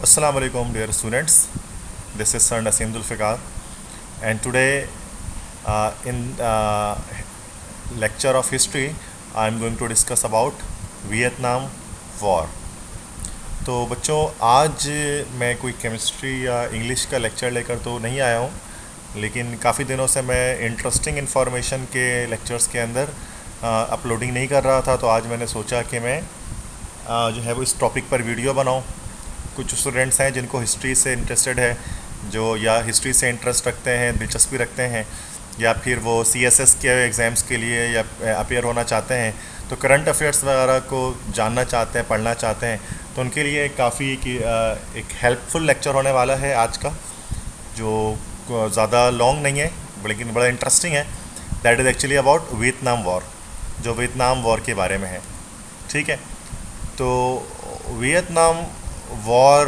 Assalamu alaikum dear students. This is Sir Naseem Zulfikar, and today in lecture of history I am going to discuss about Vietnam War. तो बच्चों आज मैं कोई chemistry या English का lecture लेकर तो नहीं आया हूँ, लेकिन काफ़ी दिनों से मैं इंटरेस्टिंग इन्फॉर्मेशन के लेक्चर्स के अंदर अपलोडिंग नहीं कर रहा था, तो आज मैंने सोचा कि मैं जो है वो इस टॉपिक पर वीडियो बनाऊँ। कुछ स्टूडेंट्स हैं जिनको हिस्ट्री से इंटरेस्टेड है, जो या हिस्ट्री से इंटरेस्ट रखते हैं, दिलचस्पी रखते हैं, या फिर वो CSS के एग्ज़ाम्स के लिए या अपेयर होना चाहते हैं, तो करंट अफेयर्स वगैरह को जानना चाहते हैं, पढ़ना चाहते हैं, तो उनके लिए काफ़ी एक हेल्पफुल लेक्चर होने वाला है आज का, जो ज़्यादा लॉन्ग नहीं है लेकिन बड़ा इंटरेस्टिंग है। That is actually about Vietnam war, जो वियतनाम वॉर के बारे में है। ठीक है, तो वियतनाम वॉर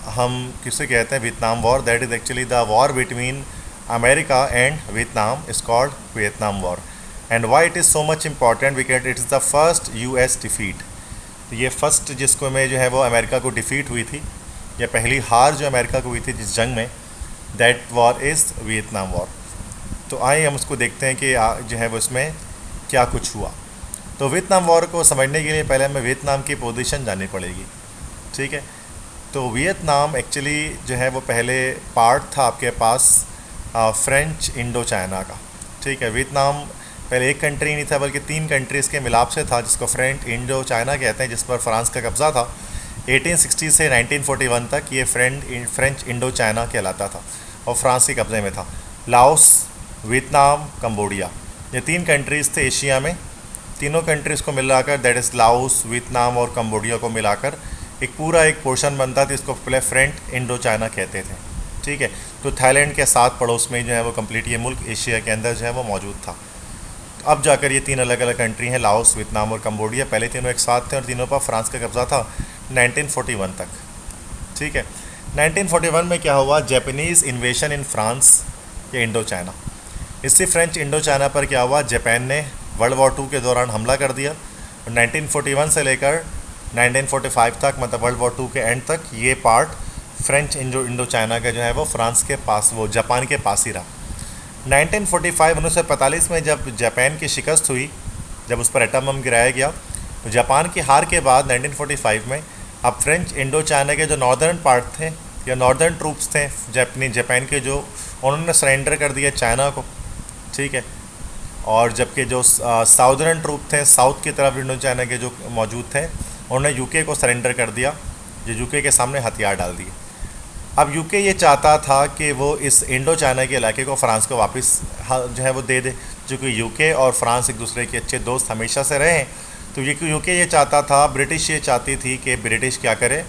हम किसे कहते हैं? Vietnam war. That is actually the war between America and Vietnam is called Vietnam war. And why it is so much important because it is the first US defeat. तो ये first जिसको में जो है वो अमेरिका को defeat हुई थी, या पहली हार जो अमेरिका को हुई थी जिस जंग में, that war is Vietnam war. तो आइए हम उसको देखते हैं कि जो है वो इसमें क्या कुछ हुआ। तो वियतनाम वॉर को समझने के लिए पहले हमें वियतनाम की पोजीशन जाननी पड़ेगी। ठीक है, तो वियतनाम एक्चुअली जो है वो पहले पार्ट था आपके पास फ्रेंच इंडो चाइना का। ठीक है, वियतनाम पहले एक कंट्री नहीं था बल्कि 3 कंट्रीज़ के मिलाप से था, जिसको फ्रेंच इंडो चाइना कहते हैं, जिस पर फ्रांस का कब्ज़ा था। 1860 से 1941 तक ये फ्रेंच इंडो चाइना कहलाता था और फ्रांस के कब्ज़े में था। लाओस, वियतनाम, कंबोडिया, ये 3 कंट्रीज़ थे एशिया में। तीनों कंट्रीज़ को मिलाकर, दैट इज़ लाओस, वियतनाम और कंबोडिया को मिलाकर एक पूरा एक पोर्शन बनता था, इसको पहले फ्रेंच इंडो चाइना कहते थे। ठीक है, तो थाईलैंड के साथ पड़ोस में जो है वो कंप्लीट ये मुल्क एशिया के अंदर जो है वो मौजूद था। तो अब जाकर ये 3 अलग अलग कंट्री हैं, लाओस, वियतनाम और कंबोडिया। पहले तीनों एक साथ थे और तीनों पर फ्रांस का कब्ज़ा था 1941 तक। ठीक है, 1941 में क्या हुआ? जापानीज़ इन्वेशन इन फ्रांस या इंडो चाइना। इससे फ्रेंच इंडो चाइना पर क्या हुआ? जापान ने वर्ल्ड वॉर 2 के दौरान हमला कर दिया और 1941 से लेकर 1945 तक, मतलब वर्ल्ड वॉर 2 के एंड तक, ये पार्ट फ्रेंच इंडो चाइना का जो है वो फ्रांस के पास, वो जापान के पास ही रहा। 1945 में जब जापान की शिकस्त हुई, जब उस पर एटम बम गिराया गया, तो जापान की हार के बाद 1945 में अब फ्रेंच इंडो चाइना के जो नॉर्दर्न पार्ट थे या नॉर्दर्न ट्रूप्स थे जापान के, जो उन्होंने सरेंडर कर दिया चाइना को। ठीक है, और जबकि जो साउदर्न ट्रूप थे, साउथ की तरफ इंडो चाइना के जो मौजूद थे, उन्होंने यूके को सरेंडर कर दिया, जो यूके के सामने हथियार डाल दिए। अब यूके ये चाहता था कि वो इस इंडो चाइना के इलाके को फ्रांस को वापस जो है वो दे दे, क्योंकि यूके और फ्रांस एक दूसरे के अच्छे दोस्त हमेशा से रहे हैं। तो यूके ये चाहता था, ब्रिटिश ये चाहती थी कि ब्रिटिश क्या करे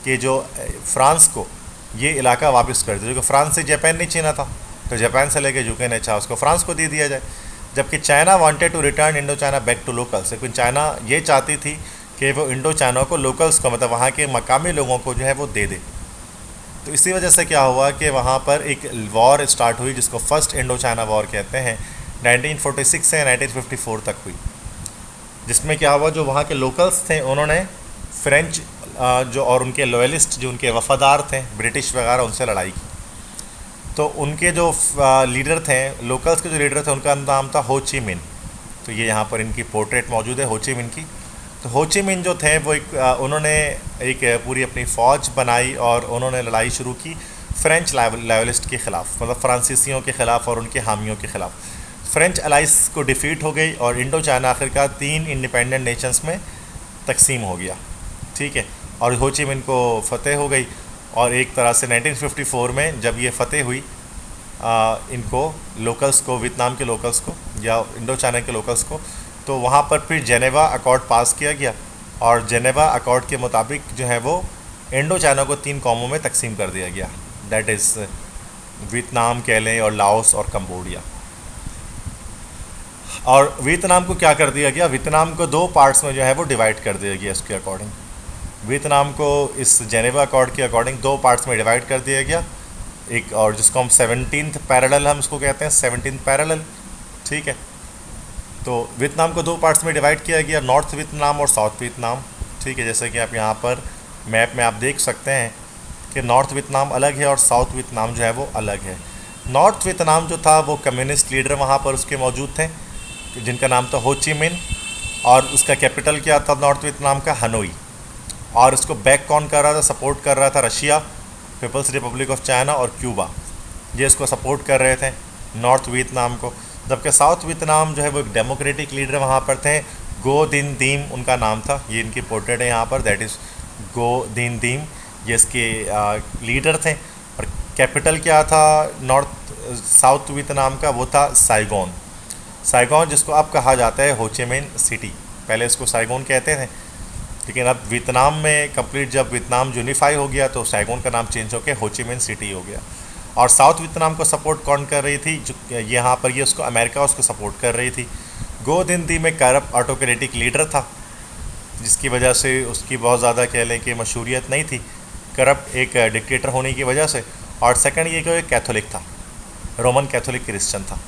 कि जो फ्रांस को ये इलाका वापस कर दे, क्योंकि फ्रांस से जापान नहीं छीना था, तो जापान से लेकर यूके ने चाहा उसको फ्रांस को दे दिया जाए। जबकि China wanted to return Indo China back to locals, लेकिन चाइना ये चाहती थी कि वो इंडो चाइना को, लोकल्स को, मतलब वहाँ के मकामी लोगों को जो है वो दे दे। तो इसी वजह से क्या हुआ कि वहाँ पर एक वॉर स्टार्ट हुई, जिसको फर्स्ट इंडो चाइना वॉर कहते हैं। 1946 से 1954 तक हुई, जिसमें क्या हुआ, जो वहाँ के लोकल्स थे उन्होंने फ्रेंच जो और उनके लॉयलिस्ट, जो उनके वफादार थे ब्रिटिश वगैरह, उनसे लड़ाई की। तो उनके जो लीडर थे, लोकल्स के जो लीडर थे, उनका नाम था हो ची मिन। तो ये यहाँ पर इनकी पोर्ट्रेट मौजूद है हो ची मिन की। तो हो ची मिन जो थे वो उन्होंने एक पूरी अपनी फ़ौज बनाई और उन्होंने लड़ाई शुरू की फ्रेंच लॉयलिस्ट के ख़िलाफ़, मतलब फ्रांसीसियों के ख़िलाफ़ और उनके हामियों के ख़िलाफ़। फ्रेंच अलाइस को डिफ़ीट हो गई और इंडो चाइना आखिरकार 3 इंडिपेंडेंट नेशंस में तकसीम हो गया। ठीक है, और हो ची मिन को फ़तेह हो गई, और एक तरह से 1954 में जब ये फ़तेह हुई, इनको लोकल्स को, वियतनाम के लोकल्स को या इंडो चाइना के लोकल्स को, तो वहाँ पर फिर जेनेवा अकॉर्ड पास किया गया, और जेनेवा अकॉर्ड के मुताबिक जो है वो इंडो चाइना को 3 कौमों में तकसीम कर दिया गया। दैट इज़ वियतनाम कह लें, और लाओस और कंबोडिया। और वियतनाम को क्या कर दिया गया? वियतनाम को 2 पार्ट्स में जो है वो डिवाइड कर दिया गया। इसके अकॉर्डिंग वियतनाम को इस जेनेवा अकॉर्ड के अकॉर्डिंग 2 पार्ट्स में डिवाइड कर दिया गया। एक, और जिसको हम 17th पैरेलल हम इसको कहते हैं, 17th पैरेलल। ठीक है, तो वियतनाम को 2 पार्ट्स में डिवाइड किया गया, नॉर्थ वियतनाम और साउथ वियतनाम। ठीक है, जैसे कि आप यहाँ पर मैप में आप देख सकते हैं कि नॉर्थ वियतनाम अलग है और साउथ वियतनाम जो है वो अलग है। नॉर्थ वियतनाम जो था वो कम्युनिस्ट लीडर वहाँ पर उसके मौजूद थे जिनका नाम था हो ची मिन, और उसका कैपिटल क्या था नॉर्थ वियतनाम का, हनोई। और उसको बैक कौन कर रहा था, सपोर्ट कर रहा था Russia, People's Republic of China और क्यूबा, ये इसको सपोर्ट कर रहे थे नॉर्थ वियतनाम को। जबकि साउथ वियतनाम जो है वो एक डेमोक्रेटिक लीडर वहाँ पर थे, गो दिन दीम उनका नाम था, ये इनकी पोर्ट्रेट है यहाँ पर, दैट इज़ गो दिन दीम, ये इसके लीडर थे। और कैपिटल क्या था नॉर्थ साउथ वियतनाम का, वो था साइगोन। साइगोन जिसको अब कहा जाता है हो ची मिन सिटी, पहले इसको साइगोन कहते थे, लेकिन अब वियतनाम में कंप्लीट जब वियतनाम यूनिफाई हो गया तो साइगोन का नाम चेंज होकर हो ची मिन सिटी हो गया। और साउथ वियतनाम को सपोर्ट कौन कर रही थी, जो यहाँ पर ये उसको अमेरिका उसको सपोर्ट कर रही थी। गो दिन दी में करप्ट ऑटोक्रेटिक लीडर था, जिसकी वजह से उसकी बहुत ज़्यादा कह लें कि मशहूरियत नहीं थी, करप्ट एक डिक्टेटर होने की वजह से। और सेकंड ये कि कैथोलिक था, रोमन कैथोलिक क्रिश्चियन था,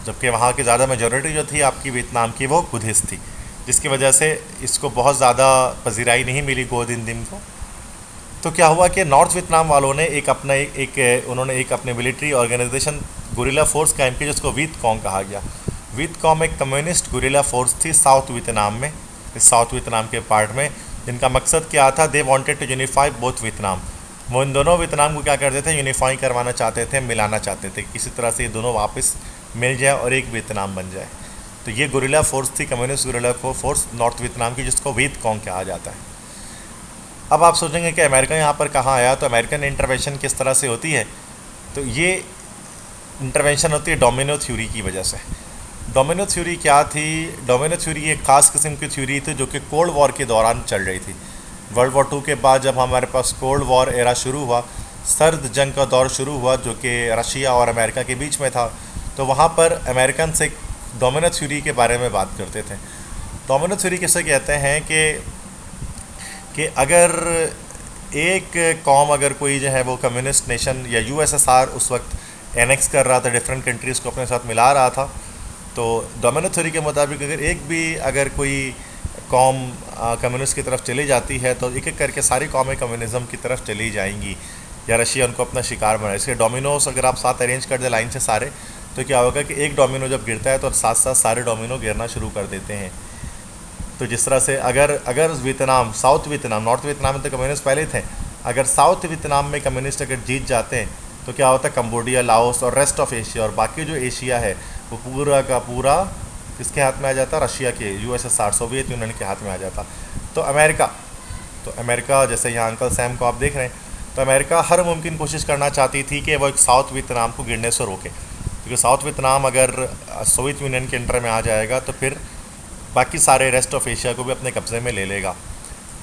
जबकि वहाँ की ज़्यादा मेजॉरिटी जो थी आपकी वियतनाम की वो बुद्धिस्ट थी, जिसकी वजह से इसको बहुत ज़्यादा पजीराई नहीं मिली गो दिन दिन को। तो क्या हुआ कि नॉर्थ वियतनाम वालों ने एक अपना उन्होंने एक अपने मिलिट्री ऑर्गेनाइजेशन गुरिल्ला फोर्स कायम की, जिसको वियत कॉन्ग कहा गया। वियत कॉन्ग एक कम्युनिस्ट गुरिल्ला फोर्स थी साउथ वियतनाम में, इस साउथ वियतनाम के पार्ट में, जिनका मकसद क्या था, they wanted to unify both Vietnam. वो इन दोनों वियतनाम को क्या करते थे, यूनिफाई करवाना चाहते थे, मिलाना चाहते थे, किसी तरह से ये दोनों वापस मिल जाए और एक वियतनाम बन जाए। तो ये गुरिल्ला फोर्स थी, communist guerrilla force north Vietnam की, जिसको वियत कॉन्ग कहा जाता है। अब आप सोचेंगे कि अमेरिका यहाँ पर कहाँ आया, तो अमेरिकन इंटरवेंशन किस तरह से होती है, तो ये इंटरवेंशन होती है डोमिनो थ्योरी की वजह से। डोमिनो थ्योरी क्या थी, डोमिनो थ्योरी एक ख़ास किस्म की थ्योरी थी जो कि कोल्ड वॉर के दौरान चल रही थी। वर्ल्ड वॉर 2 के बाद जब हमारे पास कोल्ड वॉर एरा शुरू हुआ, सर्द जंग का दौर शुरू हुआ जो कि रशिया और अमेरिका के बीच में था, तो वहाँ पर अमेरिकन से डोमिनो थ्योरी के बारे में बात करते थे। डोमिनो थ्योरी किसे कहते हैं कि अगर एक कौम, अगर कोई जो है वो कम्युनिस्ट नेशन या यूएसएसआर उस वक्त एनेक्स कर रहा था, डिफरेंट कंट्रीज़ को अपने साथ मिला रहा था, तो डोमिनो थ्योरी के मुताबिक अगर कोई कौम कम्युनिस्ट की तरफ चली जाती है तो एक एक करके सारी कौमें कम्युनिज़म की तरफ चली जाएंगी, या रशिया उनको अपना शिकार बनाए। इसके डोमिनोस अगर आप साथ अरेंज कर दें लाइन से सारे, तो क्या होगा कि एक डोमिनो जब गिरता है तो साथ साथ सारे डोमिनो गिरना शुरू कर देते हैं। तो जिस तरह से अगर Vietnam, south Vietnam, north Vietnam में तो कम्युनिस्ट पहले थे, अगर साउथ वियतनाम में कम्युनिस्ट अगर जीत जाते हैं तो क्या होता है, कंबोडिया, लाओस और रेस्ट ऑफ एशिया और बाकी जो एशिया है वो पूरा का पूरा किसके हाथ में आ जाता, रशिया के, यूएसएसआर, सोवियत यूनियन के हाथ में आ जाता। तो अमेरिका जैसे यहाँ अंकल सैम को आप देख रहे हैं, तो अमेरिका हर मुमकिन कोशिश करना चाहती थी कि वो एक साउथ वियतनाम को गिरने से रोके, क्योंकि साउथ वियतनाम अगर सोवियत यूनियन के अंडर में आ जाएगा तो फिर बाकी सारे रेस्ट ऑफ एशिया को भी अपने कब्ज़े में ले लेगा।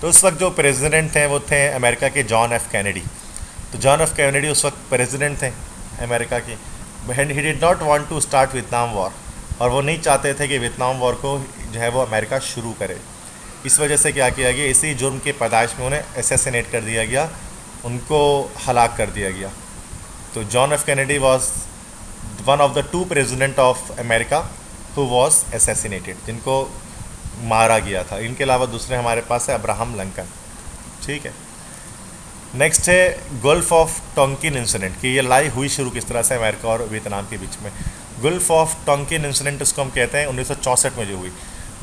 तो उस वक्त जो प्रेसिडेंट थे वो थे अमेरिका के जॉन एफ कैनेडी। तो जॉन एफ कैनेडी उस वक्त प्रेसिडेंट थे अमेरिका के, and he did not want to start Vietnam war, और वो नहीं चाहते थे कि वियतनाम वॉर को जो है वो अमेरिका शुरू करे। इस वजह से क्या किया गया, इसी जुर्म के पैदाइश में उन्हें असैसिनेट कर दिया गया, उनको हलाक कर दिया गया। तो John F Kennedy was one of the 2 president of America who was assassinated, जिनको मारा गया था। इनके अलावा दूसरे हमारे पास है अब्राहम लिंकन। ठीक है, नेक्स्ट है गल्फ ऑफ टोंकिन इंसिडेंट, कि ये लड़ाई हुई शुरू किस तरह से अमेरिका और वियतनाम के बीच में। गल्फ ऑफ टोंकिन इंसिडेंट इसको हम कहते हैं 1964 में जो हुई।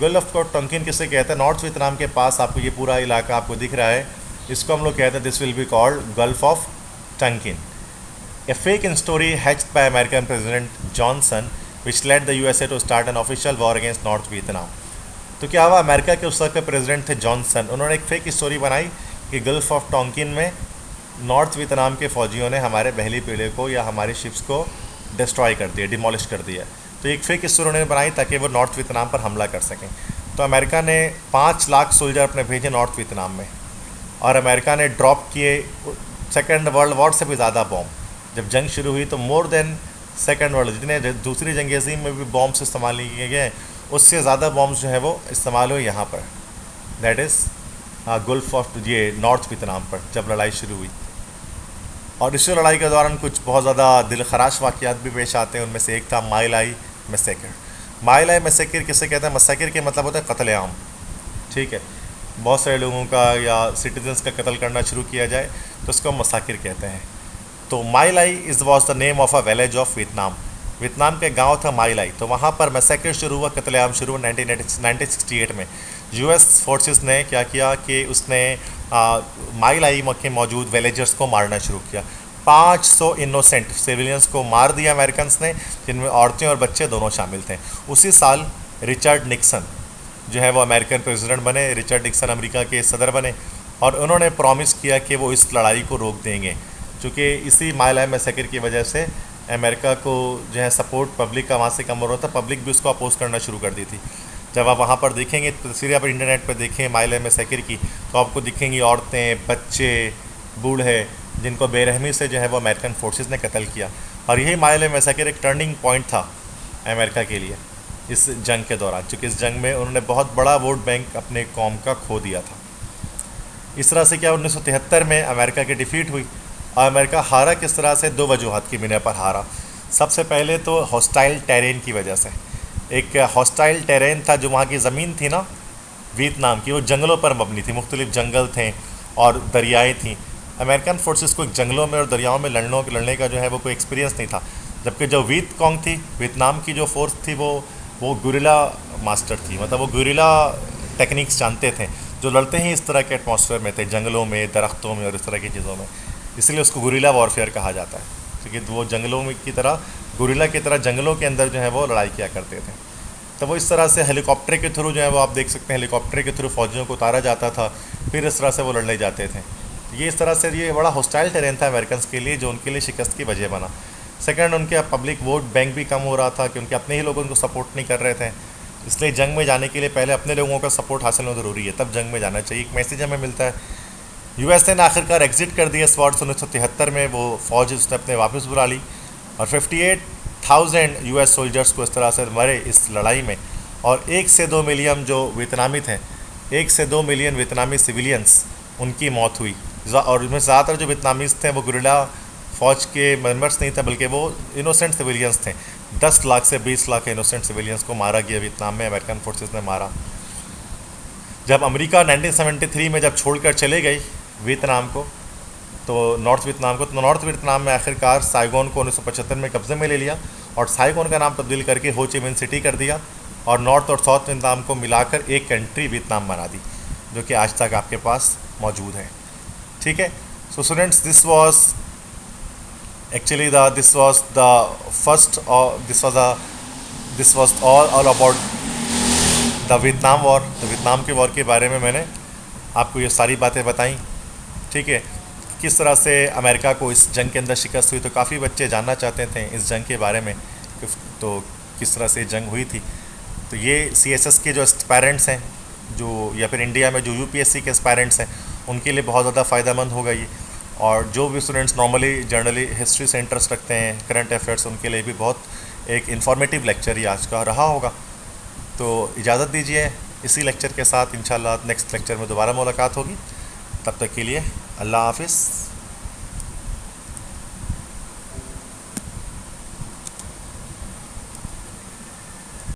गल्फ ऑफ टोंकिन किसे कहते हैं, नॉर्थ वियतनाम के पास आपको ये पूरा इलाका आपको दिख रहा है, इसको हम लोग कहते हैं, this will be called gulf of Tonkin. A fake story hatched by American President Johnson which led the USA to start an official war against North Vietnam। तो क्या हुआ, अमेरिका के उस वक्त के प्रेसिडेंट थे जॉनसन, उन्होंने एक फेक स्टोरी बनाई कि गल्फ ऑफ टोंकिन में नॉर्थ वियतनाम के फ़ौजियों ने हमारे बहली पेड़े को या हमारे शिप्स को डिस्ट्रॉय कर दिया, डिमोलिश कर दिया। तो एक फेक स्टोरी उन्होंने बनाई ताकि वो नॉर्थ वियतनाम पर हमला कर सकें। तो अमेरिका ने 5 लाख सोल्जर अपने भेजे नॉर्थ वियतनाम में, और अमेरिका ने ड्रॉप किए सेकेंड वर्ल्ड वॉर से भी ज़्यादा बॉम्ब। जब जंग शुरू हुई तो मोर देन सेकेंड वर्ल्ड, जितने दूसरी जंग अज़ीम में भी बॉम्ब्स इस्तेमाल किए गए, उससे ज़्यादा बॉम्ब्स जो है वो इस्तेमाल हुए यहाँ पर, दैट इज़ गल्फ ऑफ ये नॉर्थ वियतनाम पर जब लड़ाई शुरू हुई। और इस लड़ाई के दौरान कुछ बहुत ज़्यादा दिल खराश वाक़यात भी पेश आते हैं, उनमें से एक था माई लाई मैसेकर। माई लाई मैसेकर किसे कहते हैं, मैसेकर के मतलब होता है कत्लेआम। ठीक है, बहुत सारे लोगों का या सिटीजन्स का कत्ल करना शुरू किया जाए। तो उसको मसाकिर कहते हैं। तो My Lai is was the name of a village of Vietnam. Vietnam के गांव था माई लाई, तो वहाँ पर मैसेकर शुरू हुआ, कत्लेआम शुरू हुआ 1968 में। यूएस फोर्सेस ने क्या किया कि उसने माई लाई के मौजूद विलेजर्स को मारना शुरू किया। 500 इनोसेंट सिविलियंस को मार दिया अमेरिकन ने, जिनमें औरतें और बच्चे दोनों शामिल थे। उसी साल रिचर्ड निक्सन जो है वो अमेरिकन प्रेसिडेंट बने। रिचर्ड निक्सन अमेरिका के सदर बने और उन्होंने प्रॉमिस किया कि वो इस लड़ाई को रोक देंगे, क्योंकि इसी माई लाई मैसेकर की वजह से अमेरिका को जो है सपोर्ट पब्लिक का वहाँ से कम हो रहा था। पब्लिक भी उसको अपोज करना शुरू कर दी थी। जब आप वहाँ पर देखेंगे, तस्वीरें आप इंटरनेट पर देखें माई लाई मैसेकर की, तो आपको दिखेंगी औरतें, बच्चे, बूढ़े, जिनको बेरहमी से जो है वो अमेरिकन फोर्सेस ने कत्ल किया। और यही माई लाई मैसेकर एक टर्निंग पॉइंट था अमेरिका के लिए इस जंग के दौरान, क्योंकि इस जंग में उन्होंने बहुत बड़ा वोट बैंक अपने कौम का खो दिया था। इस तरह से क्या 1973 में अमेरिका की डिफीट हुई। और अमेरिका हारा किस तरह से? 2 वजूहत की बिना पर हारा। सबसे पहले तो हॉस्टाइल टेरेन की वजह से। एक हॉस्टाइल टेरेन था, जो वहाँ की ज़मीन थी ना वियतनाम की, वो जंगलों पर मबनी थी। मुख्तलिफ जंगल थे और दरियाएँ थीं। अमेरिकन फोर्सेस को जंगलों में और दरियाओं में लड़ने का जो है वो कोई एक्सपीरियंस नहीं था। जबकि जो वियतकॉन्ग थी, वियतनाम की जो फोर्स थी, वो गुरिल्ला मास्टर थी, मतलब वो गुरिल्ला टेक्निक्स जानते थे, जो लड़ते ही इस तरह के एटमॉस्फेयर में थे, जंगलों में, दरख्तों में और इस तरह की चीज़ों में। इसलिए उसको गुरिल्ला वॉरफेयर कहा जाता है, क्योंकि वो जंगलों में की तरह, गुरिल्ला की तरह जंगलों के अंदर जो है वो लड़ाई किया करते थे। तो वो इस तरह से हेलीकॉप्टर के थ्रू जो है वो आप देख सकते हैं, हेलीकॉप्टर के थ्रू फौजियों को उतारा जाता था, फिर इस तरह से वो लड़ने जाते थे। ये इस तरह से ये बड़ा हॉस्टाइल टेरेन था अमेरिकन के लिए, जो उनके लिए शिकस्त की वजह बना। सेकंड, उनके पब्लिक वोट बैंक भी कम हो रहा था, कि उनके अपने ही लोग उनको सपोर्ट नहीं कर रहे थे। इसलिए जंग में जाने के लिए पहले अपने लोगों का सपोर्ट हासिल होना ज़रूरी है, तब जंग में जाना चाहिए। एक मैसेज हमें मिलता है। यूएसए ने आखिरकार एग्जिट कर दिया इस वॉर से 1973 में। वो फौज उसने अपने वापस बुला ली और 58,000 यूएस सोल्जर्स को इस तरह से मरे इस लड़ाई में। और 1 से 2 मिलियन जो वियतनामी थे, 1 से 2 मिलियन वियतनामी सिविलियंस, उनकी मौत हुई। और इसमें ज़्यादातर जो वियतनामीज़ थे वो गुरिल्ला फ़ौज के मेंबर्स नहीं थे, बल्कि वो इनोसेंट सिविलियंस थे। 10 लाख से 20 लाख इनोसेंट सिविलियंस को मारा गया वियतनाम में, अमेरिकन फोर्सेस ने मारा। जब अमेरिका 1973 में जब छोड़कर चले गई वियतनाम को, तो नॉर्थ वियतनाम में आखिरकार साइगोन को 1975 में कब्ज़े में ले लिया और साइगोन का नाम तब्दील करके हो ची मिन सिटी कर दिया और नॉर्थ और साउथ वियतनाम को मिलाकर एक कंट्री वियतनाम बना दी, जो कि आज तक आपके पास मौजूद है। ठीक है। So students, this was all about the Vietnam war. तो वियतनाम के वॉर के बारे में मैंने आपको ये सारी बातें बताई। ठीक है। किस तरह से अमेरिका को इस जंग के अंदर शिकस्त हुई, तो काफ़ी बच्चे जानना चाहते थे इस जंग के बारे में, तो किस तरह से जंग हुई थी। तो ये CSS के जो एस्पायरेंट्स हैं, जो या फिर इंडिया में जो UPSC के एस्पायरेंट्स हैं, उनके लिए बहुत ज़्यादा फ़ायदेमंद होगा ये। और जो भी स्टूडेंट्स नॉर्मली जनरली हिस्ट्री से इंटरेस्ट रखते हैं, करंट अफेयर्स, उनके लिए भी बहुत एक इन्फॉर्मेटिव लेक्चर ही आज का रहा होगा। तो इजाज़त दीजिए। इसी लेक्चर के साथ इंशाल्लाह नेक्स्ट लेक्चर में दोबारा मुलाकात होगी। तब तक के लिए अल्लाह हाफिज़।